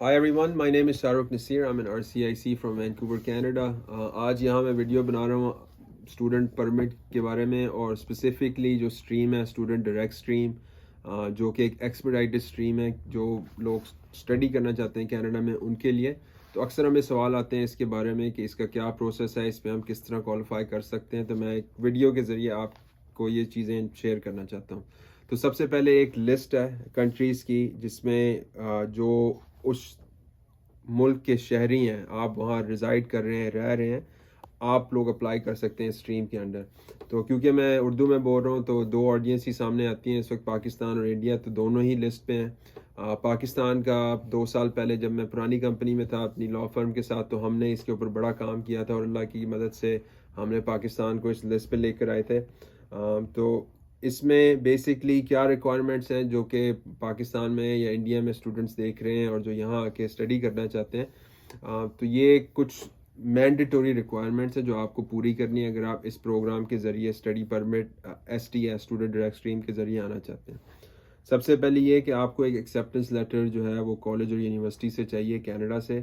Hi everyone, my name is Shahrukh Nasir. I'm an RCIC from Vancouver, Canada. آج یہاں میں video بنا رہا ہوں اسٹوڈنٹ پرمٹ کے بارے میں، اور اسپیسیفکلی جو اسٹریم ہے اسٹوڈنٹ ڈائریکٹ اسٹریم، جو کہ ایک ایکسپیڈائٹڈ اسٹریم ہے جو لوگ اسٹڈی کرنا چاہتے ہیں کینیڈا میں ان کے لیے. تو اکثر ہمیں سوال آتے ہیں اس کے بارے میں کہ اس کا کیا پروسیس ہے، اس پہ ہم کس طرح کوالیفائی کر سکتے ہیں. تو میں ایک ویڈیو کے ذریعے آپ کو یہ چیزیں شیئر کرنا چاہتا ہوں. تو سب سے پہلے ایک لسٹ ہے کنٹریز کی جس میں جو اس ملک کے شہری ہیں، آپ وہاں ریزائڈ کر رہے ہیں، رہ رہے ہیں، آپ لوگ اپلائی کر سکتے ہیں اسٹریم کے انڈر. تو کیونکہ میں اردو میں بول رہا ہوں تو دو آڈینس ہی سامنے آتی ہیں اس وقت، پاکستان اور انڈیا، تو دونوں ہی لسٹ پہ ہیں. پاکستان کا 2 سال پہلے جب میں پرانی کمپنی میں تھا اپنی لا فرم کے ساتھ، تو ہم نے اس کے اوپر بڑا کام کیا تھا اور اللہ کی مدد سے ہم نے پاکستان کو اس لسٹ پہ لے کر آئے تھے. تو اس میں بیسکلی کیا ریکوائرمنٹس ہیں جو کہ پاکستان میں یا انڈیا میں اسٹوڈنٹس دیکھ رہے ہیں اور جو یہاں آ کے اسٹڈی کرنا چاہتے ہیں. تو یہ کچھ مینڈیٹوری ریکوائرمنٹس ہیں جو آپ کو پوری کرنی ہے اگر آپ اس پروگرام کے ذریعے اسٹڈی پرمٹ ایس ٹی یا اسٹوڈنٹ ڈائریکٹ اسٹریم کے ذریعے آنا چاہتے ہیں. سب سے پہلے یہ کہ آپ کو ایک ایکسیپٹنس لیٹر جو ہے وہ کالج اور یونیورسٹی سے چاہیے کینیڈا سے.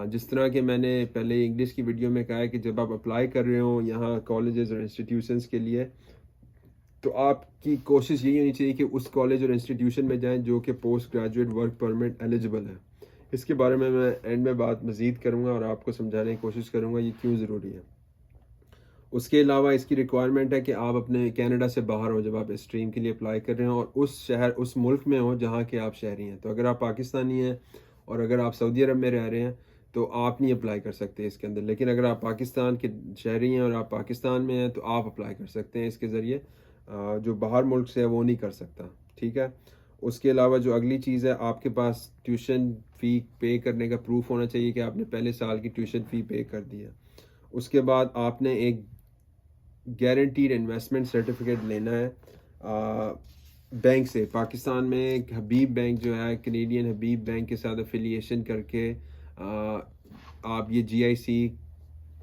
جس طرح کہ میں نے پہلے انگلش کی ویڈیو میں کہا ہے کہ جب آپ اپلائی کر رہے ہوں یہاں کالجز اور انسٹیٹیوشنس کے لیے، تو آپ کی کوشش یہی ہونی چاہیے کہ اس کالج اور انسٹیٹیوشن میں جائیں جو کہ post graduate work permit eligible ہے. اس کے بارے میں اینڈ میں بات مزید کروں گا اور آپ کو سمجھانے کی کوشش کروں گا یہ کیوں ضروری ہے. اس کے علاوہ اس کی ریکوائرمنٹ ہے کہ آپ اپنے کینیڈا سے باہر ہوں جب آپ اس اسٹریم کے لیے اپلائی کر رہے ہیں، اور اس ملک میں ہوں جہاں کے آپ شہری ہیں. تو اگر آپ پاکستانی ہیں اور اگر آپ سعودی عرب میں رہ رہے ہیں تو آپ نہیں اپلائی کر سکتے اس کے اندر، لیکن اگر آپ پاکستان کے شہری ہیں اور آپ پاکستان میں ہیں تو آپ اپلائی کر سکتے ہیں اس کے ذریعے. جو باہر ملک سے ہے وہ نہیں کر سکتا. ٹھیک ہے. اس کے علاوہ جو اگلی چیز ہے، آپ کے پاس ٹیوشن فی پے کرنے کا پروف ہونا چاہیے کہ آپ نے پہلے سال کی ٹیوشن فی پے کر دی ہے. اس کے بعد آپ نے ایک گارنٹیڈ انویسٹمنٹ سرٹیفکیٹ لینا ہے بینک سے. پاکستان میں ایک حبیب بینک جو ہے، کینیڈین حبیب بینک کے ساتھ افیلیشن کر کے آپ یہ جی آئی سی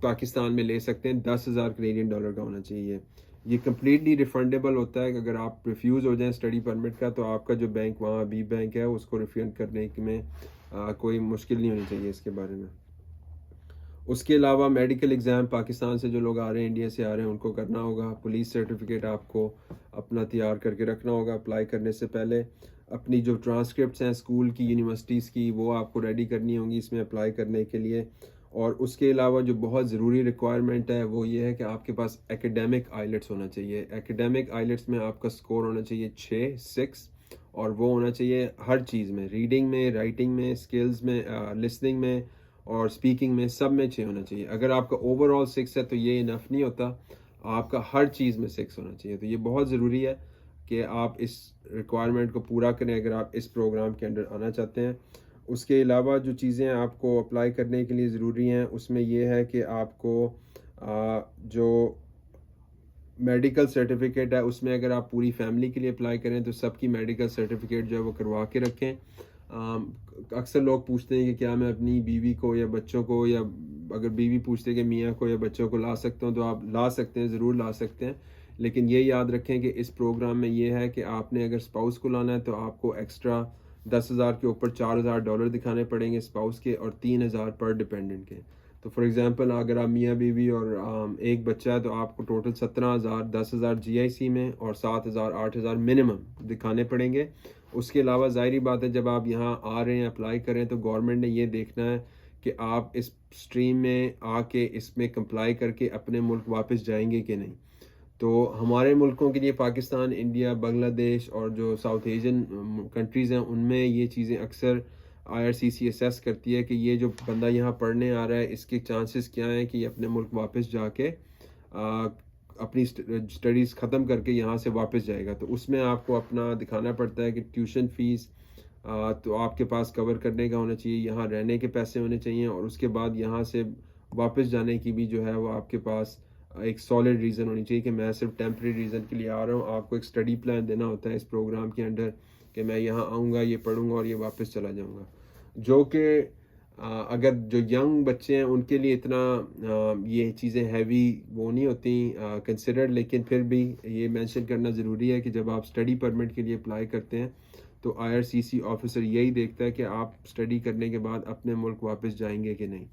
پاکستان میں لے سکتے ہیں. 10,000 کینیڈین ڈالر کا ہونا چاہیے. یہ کمپلیٹلی ریفنڈیبل ہوتا ہے کہ اگر آپ ریفیوز ہو جائیں اسٹڈی پرمٹ کا تو آپ کا جو بینک وہاں حبیب بینک ہے اس کو ریفنڈ کرنے میں کوئی مشکل نہیں ہونی چاہیے اس کے بارے میں. اس کے علاوہ میڈیکل ایگزام پاکستان سے جو لوگ آ رہے ہیں، انڈیا سے آ رہے ہیں، ان کو کرنا ہوگا. پولیس سرٹیفکیٹ آپ کو اپنا تیار کر کے رکھنا ہوگا اپلائی کرنے سے پہلے. اپنی جو ٹرانسکرپٹس ہیں اسکول کی، یونیورسٹیز کی، وہ آپ کو ریڈی کرنی ہوں گی اس میں اپلائی کرنے کے لیے. اور اس کے علاوہ جو بہت ضروری ریکوائرمنٹ ہے وہ یہ ہے کہ آپ کے پاس ایکیڈیمک آئیلٹس ہونا چاہیے. ایکیڈیمک آئیلٹس میں آپ کا سکور ہونا چاہیے 6 اور وہ ہونا چاہیے ہر چیز میں، ریڈنگ میں، رائٹنگ میں، اسکلز میں، لسننگ میں اور اسپیکنگ میں، سب میں 6 ہونا چاہیے. اگر آپ کا اوور آل 6 ہے تو یہ انف نہیں ہوتا، آپ کا ہر چیز میں 6 ہونا چاہیے. تو یہ بہت ضروری ہے کہ آپ اس ریکوائرمنٹ کو پورا کریں اگر آپ اس پروگرام کے انڈر آنا چاہتے ہیں. اس کے علاوہ جو چیزیں آپ کو اپلائی کرنے کے لیے ضروری ہیں اس میں یہ ہے کہ آپ کو جو میڈیکل سرٹیفکیٹ ہے اس میں اگر آپ پوری فیملی کے لیے اپلائی کریں تو سب کی میڈیکل سرٹیفکیٹ جو ہے وہ کروا کے رکھیں. اکثر لوگ پوچھتے ہیں کہ کیا میں اپنی بیوی کو یا بچوں کو، یا اگر بیوی پوچھتے کہ میاں کو یا بچوں کو لا سکتا ہوں، تو آپ لا سکتے ہیں، ضرور لا سکتے ہیں. لیکن یہ یاد رکھیں کہ اس پروگرام میں یہ ہے کہ آپ نے اگر اسپاؤس کو لانا ہے تو آپ کو ایکسٹرا 10,000 کے اوپر $4,000 دکھانے پڑیں گے اسپاؤس کے، اور 3,000 پر ڈیپینڈنٹ کے. تو فار ایگزامپل اگر آپ میاں بیوی اور ایک بچہ ہے تو آپ کو ٹوٹل 17,000، 10,000 جی آئی سی میں اور 7,000 8,000 منیمم دکھانے پڑیں گے. اس کے علاوہ ظاہری بات ہے جب آپ یہاں آ رہے ہیں اپلائی کریں تو گورنمنٹ نے یہ دیکھنا ہے کہ آپ اس اسٹریم میں آ کے اس میں کمپلائی کر کے اپنے ملک واپس جائیں گے کہ نہیں. تو ہمارے ملکوں کے لیے پاکستان، انڈیا، بنگلہ دیش اور جو ساؤتھ ایشین کنٹریز ہیں ان میں یہ چیزیں اکثر I R C C assess کرتی ہے کہ یہ جو بندہ یہاں پڑھنے آ رہا ہے اس کے چانسز کیا ہیں کہ یہ اپنے ملک واپس جا کے اپنی اسٹڈیز ختم کر کے یہاں سے واپس جائے گا. تو اس میں آپ کو اپنا دکھانا پڑتا ہے کہ ٹیوشن فیس تو آپ کے پاس کور کرنے کا ہونا چاہیے، یہاں رہنے کے پیسے ہونے چاہیے، اور اس کے بعد یہاں سے واپس جانے کی بھی جو ہے وہ آپ کے پاس ایک سالڈ ریزن ہونی چاہیے کہ میں صرف ٹیمپری ریزن کے لیے آ رہا ہوں. آپ کو ایک اسٹڈی پلان دینا ہوتا ہے اس پروگرام کے انڈر کہ میں یہاں آؤں گا، یہ پڑھوں گا اور یہ واپس چلا جاؤں گا. جو کہ اگر جو ینگ بچے ہیں ان کے لیے اتنا یہ چیزیں ہیوی وہ نہیں ہوتی کنسیڈرڈ، لیکن پھر بھی یہ مینشن کرنا ضروری ہے کہ جب آپ اسٹڈی پرمٹ کے لیے اپلائی کرتے ہیں تو IRCC آفیسر یہی دیکھتا ہے کہ آپ اسٹڈی کرنے کے بعد اپنے ملک واپس جائیں گے کہ نہیں.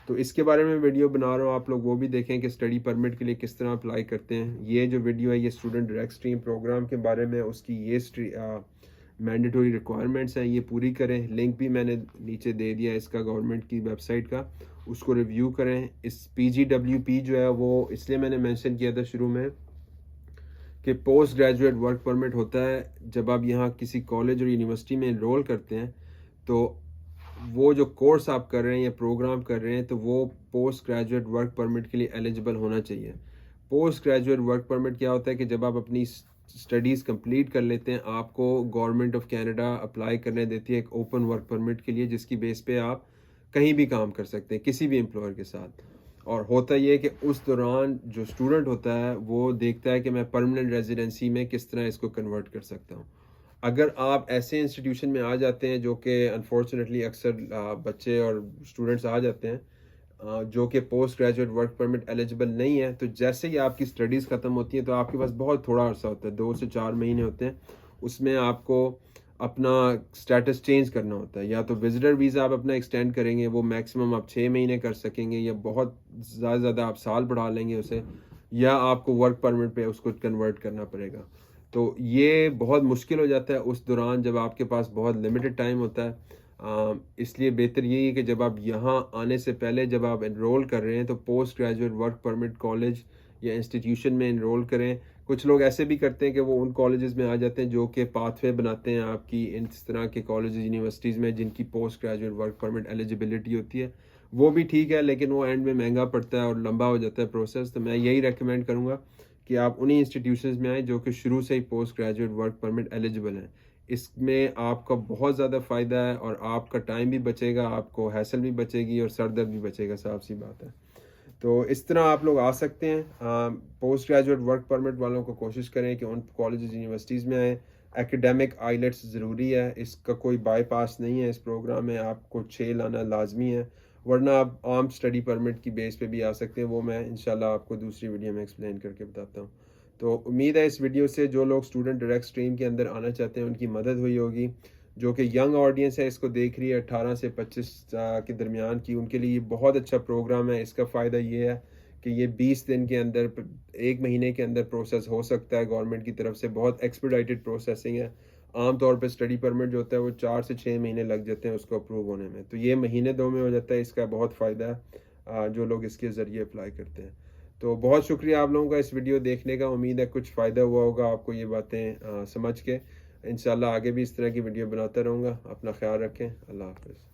تو اس کے بارے میں ویڈیو بنا رہا ہوں، آپ لوگ وہ بھی دیکھیں کہ اسٹڈی پرمٹ کے لیے کس طرح اپلائی کرتے ہیں. یہ جو ویڈیو ہے یہ اسٹوڈنٹ ڈائریکٹ اسٹریم پروگرام کے بارے میں، اس کی یہ مینڈیٹوری ریکوائرمنٹس ہیں، یہ پوری کریں. لنک بھی میں نے نیچے دے دیا اس کا گورنمنٹ کی ویب سائٹ کا، اس کو ریویو کریں. اس PGWP جو ہے وہ اس لیے میں نے مینشن کیا تھا شروع میں کہ پوسٹ گریجویٹ ورک پرمٹ ہوتا ہے جب آپ یہاں کسی کالج اور یونیورسٹی میں انرول کرتے ہیں تو وہ جو کورس آپ کر رہے ہیں یا پروگرام کر رہے ہیں تو وہ پوسٹ گریجویٹ ورک پرمٹ کے لیے ایلیجبل ہونا چاہیے. پوسٹ گریجویٹ ورک پرمٹ کیا ہوتا ہے کہ جب آپ اپنی اسٹڈیز کمپلیٹ کر لیتے ہیں آپ کو گورنمنٹ آف کینیڈا اپلائی کرنے دیتی ہے ایک اوپن ورک پرمٹ کے لیے، جس کی بیس پہ آپ کہیں بھی کام کر سکتے ہیں کسی بھی امپلائر کے ساتھ. اور ہوتا یہ کہ اس دوران جو اسٹوڈنٹ ہوتا ہے وہ دیکھتا ہے کہ میں پرماننٹ ریزیڈنسی میں کس طرح اس کو کنورٹ کر سکتا ہوں. اگر آپ ایسے انسٹیٹیوشن میں آ جاتے ہیں جو کہ انفارچونیٹلی اکثر بچے اور اسٹوڈنٹس آ جاتے ہیں جو کہ post graduate work permit eligible نہیں ہے، تو جیسے ہی آپ کی اسٹڈیز ختم ہوتی ہیں تو آپ کے پاس بہت تھوڑا عرصہ ہوتا ہے، 2 سے 4 مہینے ہوتے ہیں. اس میں آپ کو اپنا اسٹیٹس چینج کرنا ہوتا ہے. یا تو وزٹر ویزا آپ اپنا ایکسٹینڈ کریں گے، وہ میکسیمم آپ 6 مہینے کر سکیں گے، یا بہت زیادہ آپ سال بڑھا لیں گے اسے، یا آپ کو ورک پرمٹ پہ اس کو کنورٹ کرنا پڑے گا. تو یہ بہت مشکل ہو جاتا ہے اس دوران جب آپ کے پاس بہت لمیٹڈ ٹائم ہوتا ہے. اس لیے بہتر یہی ہے کہ جب آپ یہاں آنے سے پہلے جب آپ انرول کر رہے ہیں تو post graduate work permit college یا انسٹیٹیوشن میں انرول کریں. کچھ لوگ ایسے بھی کرتے ہیں کہ وہ ان کالجز میں آ جاتے ہیں جو کہ پاتھ وے بناتے ہیں آپ کی اس طرح کے کالجز یونیورسٹیز میں جن کی post graduate work permit eligibility ہوتی ہے. وہ بھی ٹھیک ہے، لیکن وہ اینڈ میں مہنگا پڑتا ہے اور لمبا ہو جاتا ہے پروسیس. تو میں یہی ریکمینڈ کروں گا کہ آپ انہی انسٹیٹیوشنز میں آئیں جو کہ شروع سے ہی post graduate work permit eligible ہیں. اس میں آپ کا بہت زیادہ فائدہ ہے اور آپ کا ٹائم بھی بچے گا، آپ کو ہیسل بھی بچے گی اور سر درد بھی بچے گا، صاف سی بات ہے. تو اس طرح آپ لوگ آ سکتے ہیں. پوسٹ گریجویٹ ورک پرمٹ والوں کو کوشش کریں کہ ان کالجز یونیورسٹیز میں آئیں. ایکیڈیمک آئیلیٹس ضروری ہے، اس کا کوئی بائی پاس نہیں ہے. اس پروگرام میں آپ کو 6 لانا لازمی ہے، ورنہ آپ عام اسٹڈی پرمٹ کی بیس پہ بھی آ سکتے ہیں. وہ میں انشاءاللہ آپ کو دوسری ویڈیو میں ایکسپلین کر کے بتاتا ہوں. تو امید ہے اس ویڈیو سے جو لوگ اسٹوڈنٹ ڈائریکٹ اسٹریم کے اندر آنا چاہتے ہیں ان کی مدد ہوئی ہوگی. جو کہ ینگ آڈینس ہے اس کو دیکھ رہی ہے 18 سے 25 کے درمیان کی، ان کے لیے یہ بہت اچھا پروگرام ہے. اس کا فائدہ یہ ہے کہ یہ 20 دن کے اندر 1 مہینے کے اندر پروسیس ہو سکتا ہے گورنمنٹ کی طرف سے. بہت ایکسپیڈائٹڈ پروسیسنگ ہے. عام طور پہ اسٹڈی پرمٹ جو ہوتا ہے وہ 4 سے 6 مہینے لگ جاتے ہیں اس کو اپروو ہونے میں، تو یہ مہینے 2 میں ہو جاتا ہے. اس کا بہت فائدہ ہے جو لوگ اس کے ذریعے اپلائی کرتے ہیں. تو بہت شکریہ آپ لوگوں کا اس ویڈیو دیکھنے کا. امید ہے کچھ فائدہ ہوا ہوگا آپ کو یہ باتیں سمجھ کے. انشاءاللہ آگے بھی اس طرح کی ویڈیو بناتا رہوں گا. اپنا خیال رکھیں. اللہ حافظ.